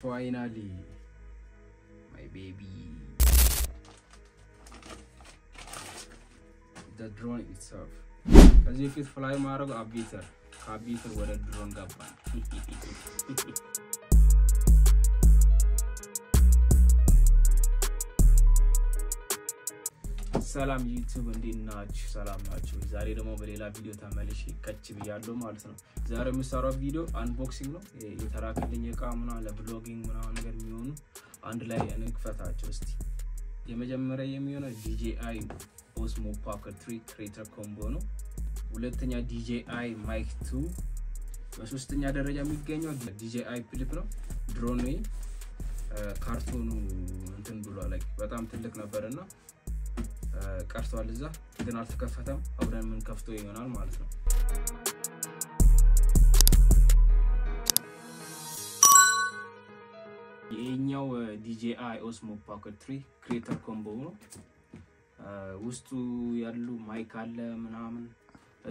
Finally, my baby. The drone itself. As if it's fly marog abiter. Abiter where the drone gapan. Salam YouTube እንዴት ናችሁ? ሰላም ናችሁ? ዛሬ ደግሞ በሌላ ቪዲዮ ተመልሼ ከች ብያለሁ ማለት ነው። ዛሬ የምሰራው ቪዲዮ አንቦክሲንግ ነው። የተራከልኝ እቃ ምናምን ለብሎጊንግ ምናምን ነገር የሚሆኑ አንድ ላይ እንክፈታቸው እስቲ። የመጀመሪያ የሚሆነው DJI Osmo Pocket 3 Creator Combo ነው። ሁለተኛ DJI Mic 2። በሶስተኛ ደረጃ የሚገኘው DJI Flip ነው። ድሮን ነው። ካርቶኑ እንትን ብሏል ላይ በጣም ትልቅ ነበርና ቀርቷል እዛ ግን አልተከፈተም። አብረን ምን ከፍቶ ይሆናል ማለት ነው። የኛው DJI Osmo Pocket 3 Creator Combo ነው። ውስጡ ያሉ ማይክ አለ ምናምን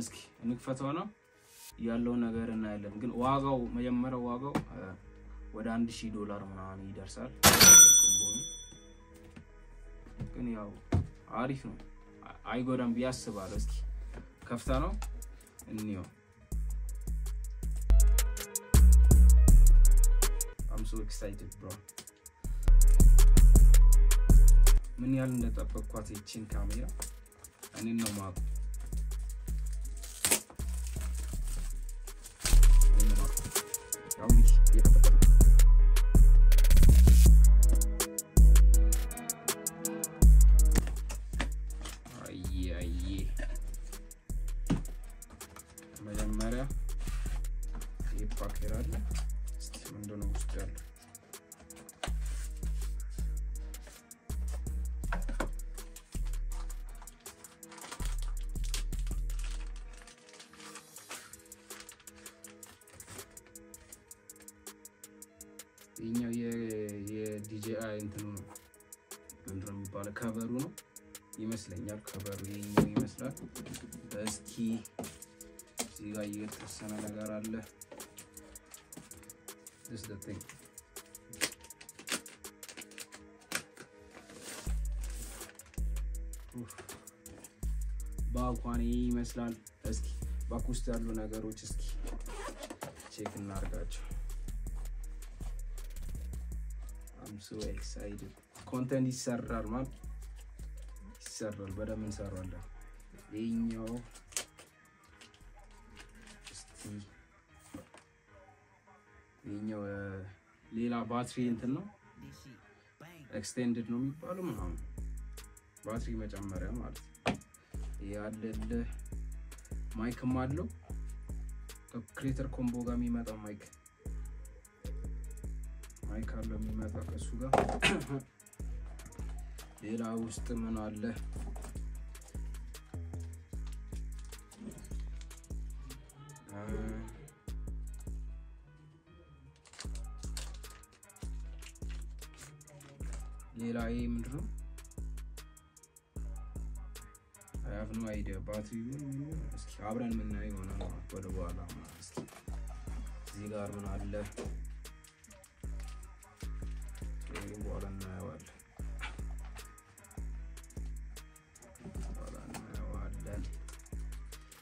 እስኪ እንክፈተው ነው ያለው ነገር እናያለን። ግን ዋጋው መጀመሪያ ዋጋው ወደ $1000 ምናምን ይደርሳል። ግን ያው አሪፍ ነው። አይጎዳም ቢያስባል እስኪ ከፍታ ነው እንየው። I'm so excited bro. ምን ያህል እንደጠበቅኳት እቺን ካሜራ እኔ ነው ማቁ ያው ይከፈታል። መጀመሪያ የፓኬጅ አለ እስቲ ምንድነው ውስጥ ያለው? ይሄኛው የDJI እንትኑ ነው ምንድነው የሚባለው? ከቨሩ ነው ይመስለኛል። ከቨሩ ይሄኛው ይመስላል። እስኪ እዚህ ጋር የተወሰነ ነገር አለ። this the thing ባኳን ይመስላል። እስኪ ባክ ውስጥ ያሉ ነገሮች እስኪ ቼክ እናርጋቸው። I'm so excited. ኮንተንት ይሰራል ማለት ይሰራል። በደም እንሰራለን። ይሄኛው ይሄኛው ሌላ ባትሪ እንትን ነው ኤክስቴንድድ ነው የሚባለው ምናምን ባትሪ መጨመሪያ ማለት ያለለ ማይክም አለው ከክሬተር ኮምቦ ጋር የሚመጣው ማይክ አለ የሚመጣው ከሱ ጋር። ሌላ ውስጥ ምን አለ? ሌላ ይሄ ምንድነው? I have no idea ባትሪ እስኪ አብረን ምናየው ይሆናል ወደ በኋላ ማለት እስኪ እዚህ ጋር ምን አለ? ይሄን በኋላ እናየዋለን።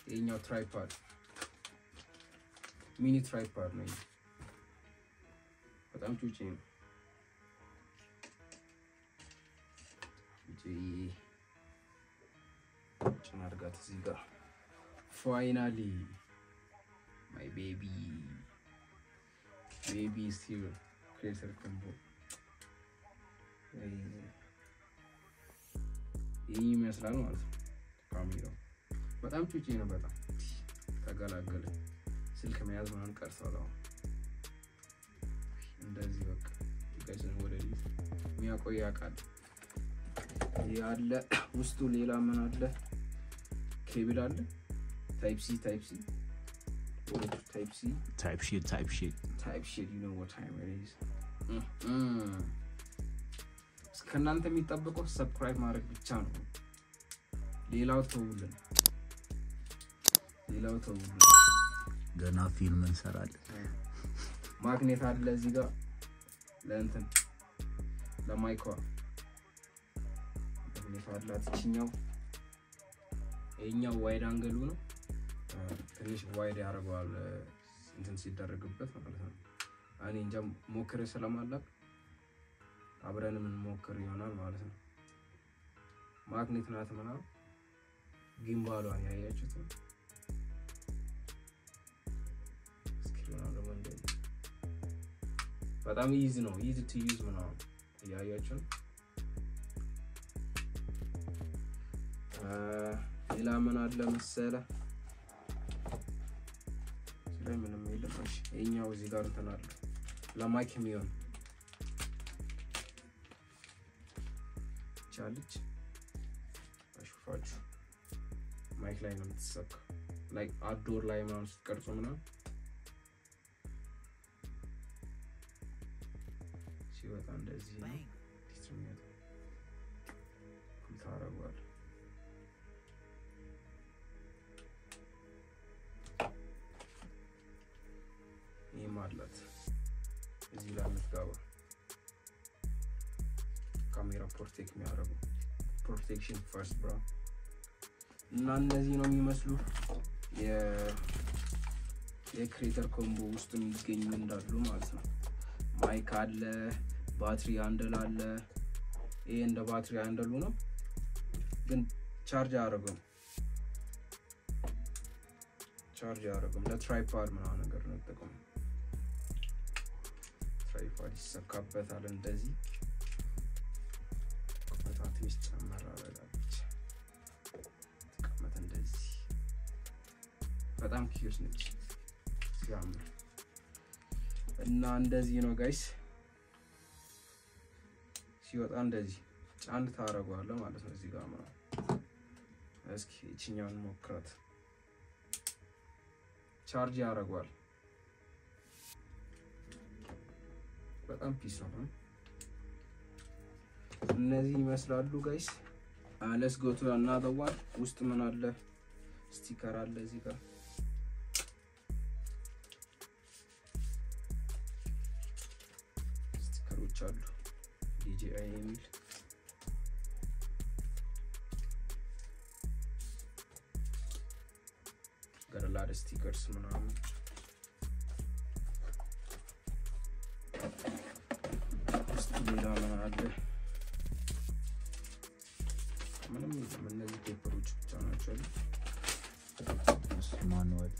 ይሄኛው ትራይፖድ ሚኒ ትራይፖድ ነው። በጣም ጩጬ ነው። ጭናርጋት እዚህ ጋር finally my baby is here. Creator Combo ይሄ ይመስላል ማለት ነው። ካሜራው በጣም ጩጬ ነው። በጣም ተገላገለ። ስልክ መያዝ ምናምን ቀርቷል። እንደዚህ በቃ ጋይስን ወደ ሊት የሚያቆይ ያቃል ያለ ውስጡ ሌላ ምን አለ? ኬብል አለ። ታይፕ ሲ ወደ ታይፕ ሲ you know what time it is. እስከናንተ የሚጠበቀው ሰብስክራይብ ማድረግ ብቻ ነው። ሌላው ተውልን ገና ፊልም እንሰራለን። ማግኔት አለ እዚህ ጋር ለእንትን ለማይኳ ለፋላት ቺኛው ይሄኛው ዋይድ አንግሉ ነው ትንሽ ዋይድ ያደርገዋል እንትን ሲደረግበት ማለት ነው አኔ እንጃ ሞክሬ ስለማላቅ አብረን ምን ሞክር ይሆናል ማለት ነው ማግኔት ናት ምናምን ጊምባሏን ያያችሁት ነው ስክሪኑ ለወንደ በጣም ኢዚ ነው ኢዚ ቱ ዩዝ ምናምን ያያችሁ ሌላ ምን አለ መሰለ ስለምንም የለሽ እኛው እዚህ ጋር እንተናል ለማይክ የሚሆን ቻለች አሽፋችሁ ማይክ ላይ ነው የምትሰካ ላይክ አውትዶር ላይ ምናምን ስትቀርጹ ምናምን ሲወጣ እንደዚህ ነው ዲስትሪሚየት ታረጋዋል ይማላት እዚህ ላይ ምትጋባ ካሜራ ፕሮቴክት የሚያደርጉ ፕሮቴክሽን ፈርስት ብራ እና እንደዚህ ነው የሚመስሉ የክሬተር ኮምቦ ውስጥ የሚገኙ እንዳሉ ማለት ነው ማይክ አለ ባትሪ አንደል አለ ይሄ እንደ ባትሪ አንደሉ ነው ግን ቻርጅ አያደርግም ለትራይፖድ ምናምን ነገር ነው ተጠቅሞ ትራይፖድ ይሰካበታል እንደዚህ ኮንታክት ይጨመር አረጋግጥ ተቀመጠ እንደዚህ በጣም ኪዩት ነች ያምር እና እንደዚህ ነው ጋይስ ሲወጣ እንደዚህ ጫንድ ታረጋዋለህ ማለት ነው እዚህ ጋር ማለት እስኪ እቺኛውን ሞክራት ቻርጅ ያደርጋል በጣም ፒስ ነው እነዚህ ይመስላሉ ጋይስ let's go to another one ውስጥ ምን አለ ስቲከር አለ እዚህ ጋር ስቲከሮች አሉ DJI የሚል ገረላድ ስቲከርስ ምናምን ሌላ ምን አለ ምንም እነዚህ ፔፐሮች ብቻ ናቸው ማኑዋል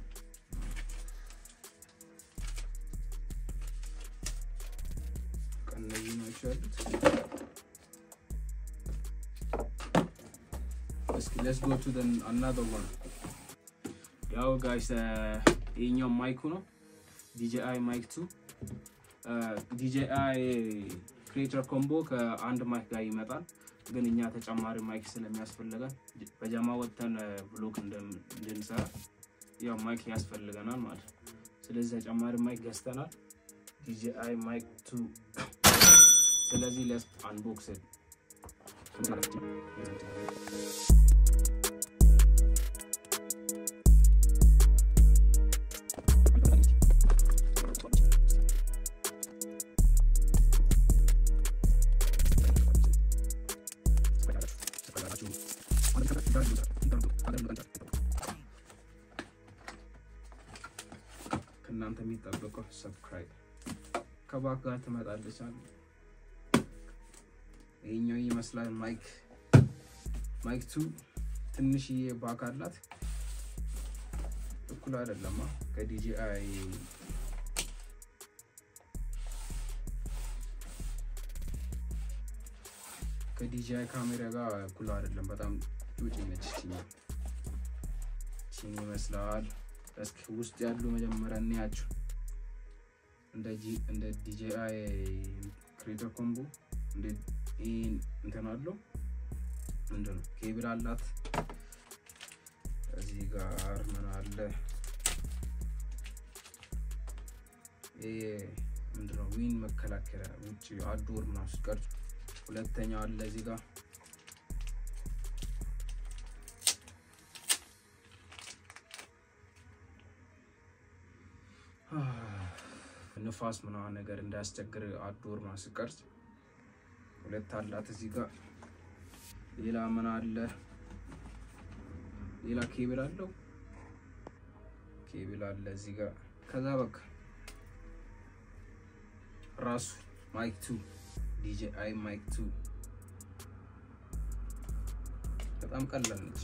ከነዚህ ናቸው ያሉት let's go to another one ያው ጋይስ ይሄኛው ማይኩ ነው DJI mic 2 DJI creator combo ከአንድ ማይክ ጋር ይመጣል ግን እኛ ተጨማሪ ማይክ ስለሚያስፈልጋል በጃማ ወጥተን ብሎግ እንድንሰራ ያው ማይክ ያስፈልገናል ማለት ስለዚህ ተጨማሪ ማይክ ገዝተናል DJI mic 2 ስለዚህ let's unbox it ከእናንተ የሚጠበቀው ሰብስክራይብ ከባክ ጋር ትመጣለች አለ ይሄኛው ይመስላል ማይክ 2 ትንሽዬ ባክ አላት እኩል አይደለም ከDJI ካሜራ ጋር እኩል አይደለም በጣም ጩጭ ነች ቺኒ ይመስላል እስኪ ውስጥ ያሉ መጀመሪያ እንያቸው እንደ DJI creator combo እንደ እንትን አለው እንደው ኬብል አላት እዚህ ጋር ምን አለ ምንድነው ዊን መከላከያ ውጪ አውትዶር ምናምን ስቀርጽ ሁለተኛው አለ እዚህ ጋር ንፋስ ምናምን ነገር እንዳያስቸግር አውትዶር ማስቀርጽ ሁለት አላት እዚህ ጋር ሌላ ምን አለ ሌላ ኬብል አለው ኬብል አለ እዚህ ጋር ከዛ በቃ ራሱ ማይክ 2 DJI ማይክ 2 በጣም ቀላል ነች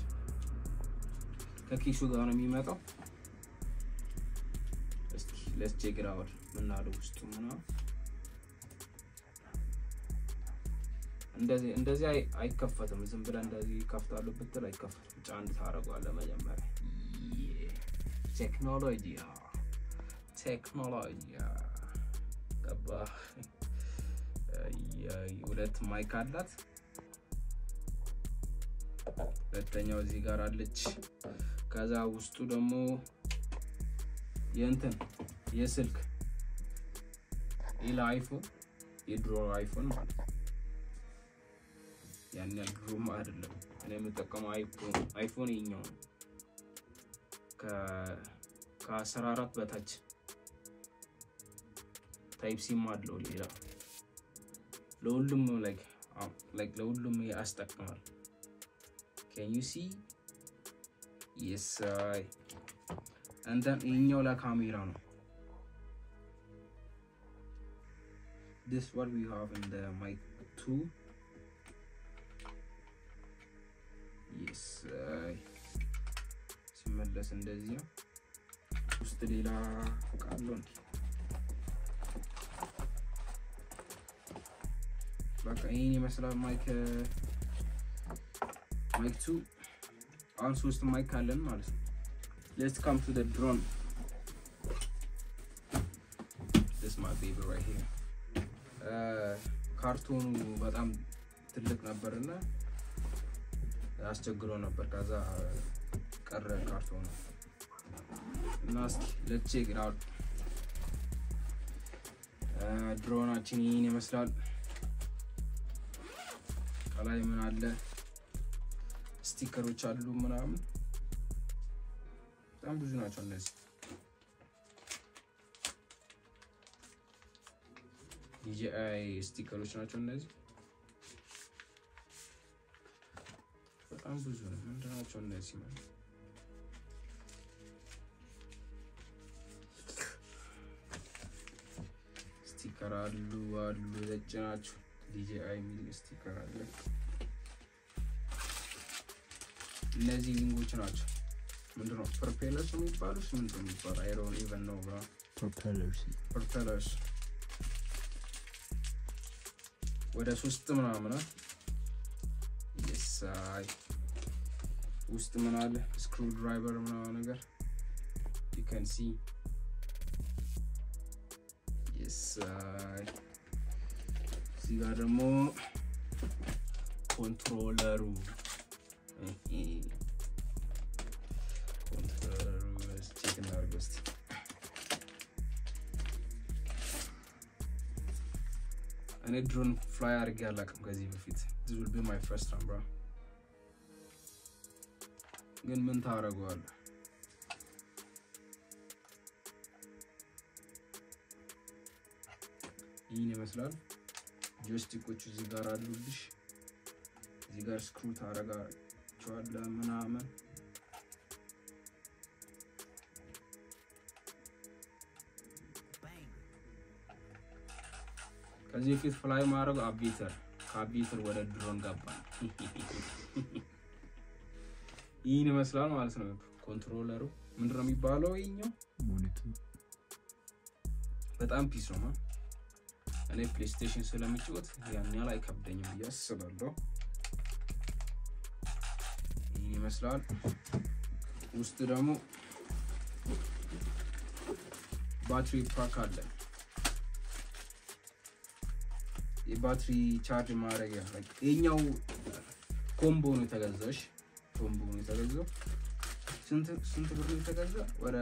ከኪሱ ጋር ነው የሚመጣው እስኪ let's check it out ምን አለው ውስጡ ምናምን እንደዚህ አይከፈትም ዝም ብለ እንደዚህ ከፍታሉ ብትል አይከፈትም ጫንድ ታረጋለህ መጀመሪያ ቴክኖሎጂ ገባ ሁለት ማይክ አላት ሁለተኛው እዚህ ጋር አለች ከዛ ውስጡ ደግሞ የስልክ አይፎን የድሮ አይፎን ማለት ያን ያልድሮም አይደለም እኔ የምጠቀመው አይፎን ይኛው ከ14 በታች ታይፕ ሲ ማድለው ሌላ ለሁሉም like ለሁሉም ያስጠቅማል can you see yes and then ይኛው ለካሜራ ነው this what we have in the mic 2 yes ሲመለስ እንደዚህ ነው ውስጥ ሌላ ቃለው በቃ ይሄን ይመስላል ማይክ 2 አሁን 3 ማይክ አለን ማለት ነው let's come to the drone this my baby right here ካርቶኑ በጣም ትልቅ ነበርና አስቸግሮ ነበር ከዛ ቀረ ካርቶኑ እና እስኪ let's check it out ድሮናችን ይሄን ይመስላል ከላይ ምን አለ ስቲከሮች አሉ ምናምን በጣም ብዙ ናቸው እነዚህ DJI ስቲከሮች ናቸው እነዚህ በጣም ብዙ ናቸው እነዚህ ማለት ስቲከር አሉ ዘጭናቸው DJI ሚል ስቲከር አለ እነዚህ ሊንጎች ናቸው ምንድነው ፕሮፔለርስ የሚባሉት ምንድነው የሚባለው I don't even know bro propellers ወደ 3 ምናምን yes ውስጥ ምን አለ ስክሩ ድራይቨር ምናምን ነገር you can see yes እዚህ ጋር ደግሞ ኮንትሮለሩ ቼክ እናድርግ እስቲ እኔ ድሮን ፍላይ አድርጌ አላውቅም ከዚህ በፊት this will be my first time bro ግን ምን ታረጋዋለህ ይሄን ይመስላል ጆይስቲኮቹ እዚህ ጋር አሉልሽ እዚህ ጋር ስክሩ ታረጋቸዋለህ ምናምን ከዚህ በፊት ፍላይ ማድረግ ከአቢተር ወደ ድሮን ገባ ይሄን ይመስላል ማለት ነው ኮንትሮለሩ ምንድነው የሚባለው ይሄኛው ሞኒተር በጣም ፒስ ነው እኔ ፕሌይስቴሽን ስለምጫወት ያን ያህል አይከብደኝም ያስባለሁ ይሄን ይመስላል ውስጥ ደግሞ ባትሪ ፓክ አለ የባትሪ ቻርጅ ማድረጊያ ይሄኛው ኮምቦ ነው የተገዛሽ ስንት ብር ነው የተገዛ ወደ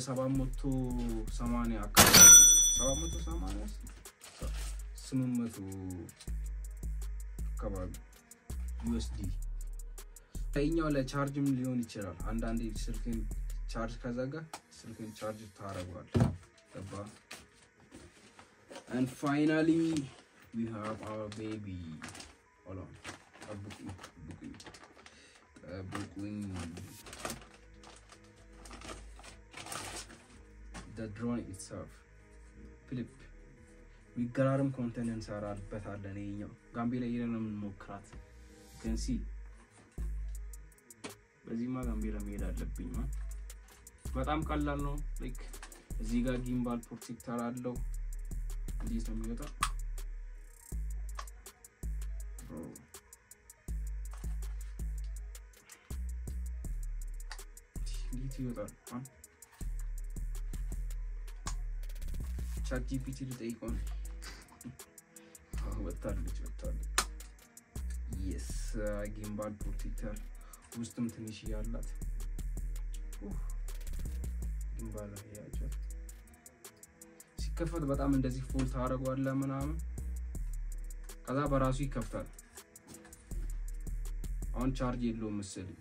780 አካባቢ 800 አካባቢ USD ይሄኛው ለቻርጅም ሊሆን ይችላል አንዳንዴ ስልክን ቻርጅ ከዘጋ ስልክን ቻርጅ ታረጋዋለህ And finally we have our baby. Hold on. A booking. The drone itself. Philip. We got some content inside our better than you. Gambia ይረንም ሞክራት. You can see. በዚህ ጋምቢላ መሄድ አለብኝ ማለት በጣም ቀላል ነው ላይክ እዚህ ጋር ጊምባል ፕሮቴክተር አለው እንዴት ነው የሚወጣው እንዴት ይወጣል ቻት ጂፒቲ ልጠይቀው ወጣለች yes ጊምባል ፕሮቴክተር ውስጥም ትንሽ ያላት ጊምባል ያያችሁ ሲከፈት በጣም እንደዚህ ፉል ታረጋዋለ ምናምን ከዛ በራሱ ይከፍታል አሁን ቻርጅ የለውም መሰለኝ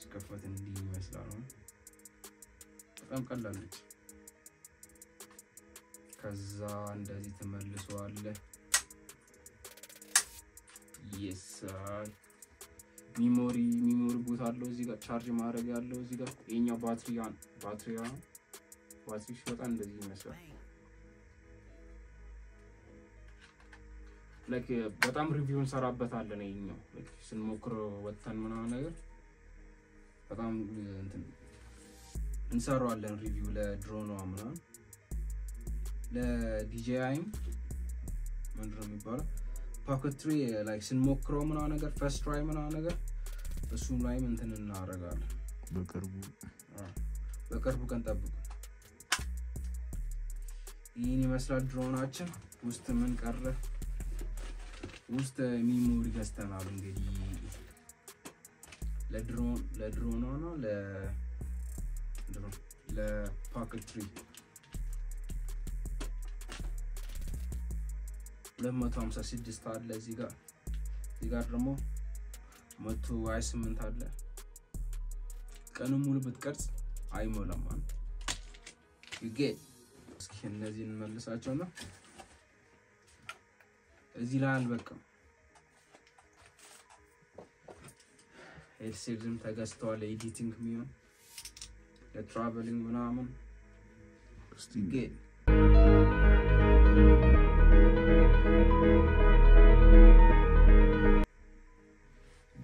ሲከፈት እንዲህ ይመስላል በጣም ቀላል ነች ከዛ እንደዚህ ተመልሷል yes ሚሞሪ ቦታ አለው እዚህ ጋር ቻርጅ ማድረግ ያለው እዚህ ጋር የኛው ባትሪያን በጣም እንደዚህ ይመስላል ላይክ በጣም ሪቪው እንሰራበታለን የኛው ላይክ ስንሞክረው ወጣን ምናምን ነገር በጣም እንሰራዋለን ሪቪው ለድሮኗ ምናምን ለዲጂአይ ምንድነው የሚባለው ፓኬት 3 ላይክ ስንሞክረው ምናምን ነገር ፈርስት ትራይ ምናምን ነገር እሱም ላይ እንትን እናደርጋለን በቅርቡ ቀን ጠብቁ ይሄን ይመስላል ድሮናችን ውስጥ ምን ቀረ ውስጥ ሚሞሪ ገዝተናል እንግዲህ ለድሮን ነው ለፓኬት 3 256 አለ እዚህ ጋር ደግሞ 128 አለ ቀኑ ሙሉ ብትቀርጽ አይሞላም ማለት you get እስኪ እነዚህን መልሳቸውና እዚህ ላይ አልበቃም ኤልሲድም ተገዝቷል ኤዲቲንግ ሚሆን ለትራቨሊንግ ምናምን እስቲ get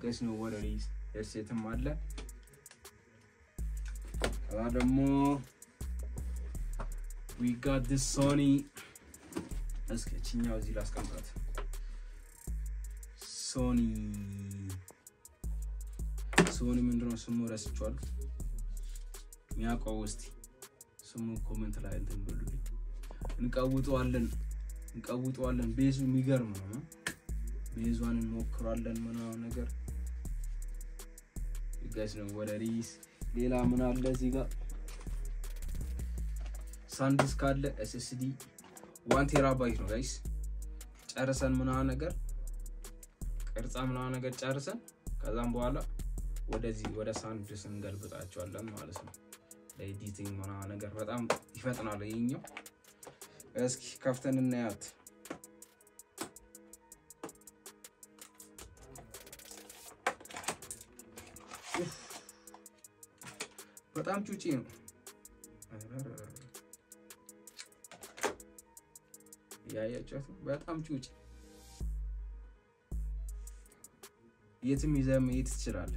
guys know what it is headset አለ ደግሞ we got this Sony እስኪኛው እዚህ ላስቀምጣት Sony ምንድነው ስሙ ረስቷል ሚያውቀው እስቲ ስሙ ኮሜንት ላይ እንትን በሉልኝ እንቀውጠዋለን ቤዙ የሚገርም ነው ቤዙን እንሞክራለን ምናምን ነገር you guys know what it is ሌላ ምን አለ እዚህ ጋር ሳንዲስክ አለ SSD 1 ቴራባይት ነው ጋይስ ጨርሰን ምናምን ነገር ቅርጻ ምናምን ነገር ጨርሰን ከዛም በኋላ ወደ ሳንዲስክ እንገልብጣቸዋለን ማለት ነው ለኤዲቲንግ ምናምን ነገር በጣም ይፈጥናል ይሄኛው እስኪ ከፍተን እናያት በጣም ጩጪ ነው ያያችሁ በጣም ጩጪ የትም ይዘም ይችላል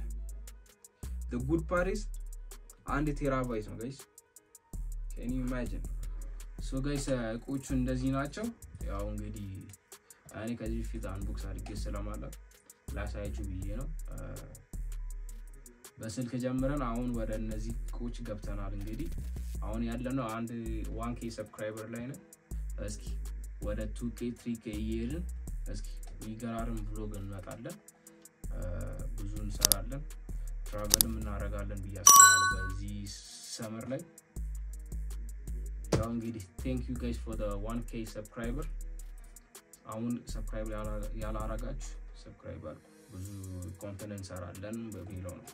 the good part is 1 ቴራባይት ነው guys can you imagine so guys እቆቹ እንደዚህ ናቸው ያው እንግዲህ እኔ ከዚህ ፊት አንቦክስ አድርጌ ስለማላውቅ ላሳያችሁ ብዬ ነው በስልክ ጀምረን አሁን ወደ እነዚህ እቆች ገብተናል እንግዲህ አሁን ያለነው 1k ሰብስክራይበር ላይ ነው እስኪ ወደ 2k 3k ይሄድን እስኪ ይገራርም ብሎግ እንመጣለን ብዙ እንሰራለን ትራቨልም እናረጋለን ብያስባለሁ በዚህ ሰመር ላይ ያው እንግዲህ thank you guys for the 1k subscriber አሁን ሰብስክራይብ ያላረጋችሁ ሰብስክራይብ አድርጉ ብዙ ኮንተንት እንሰራለን በሚለው ነው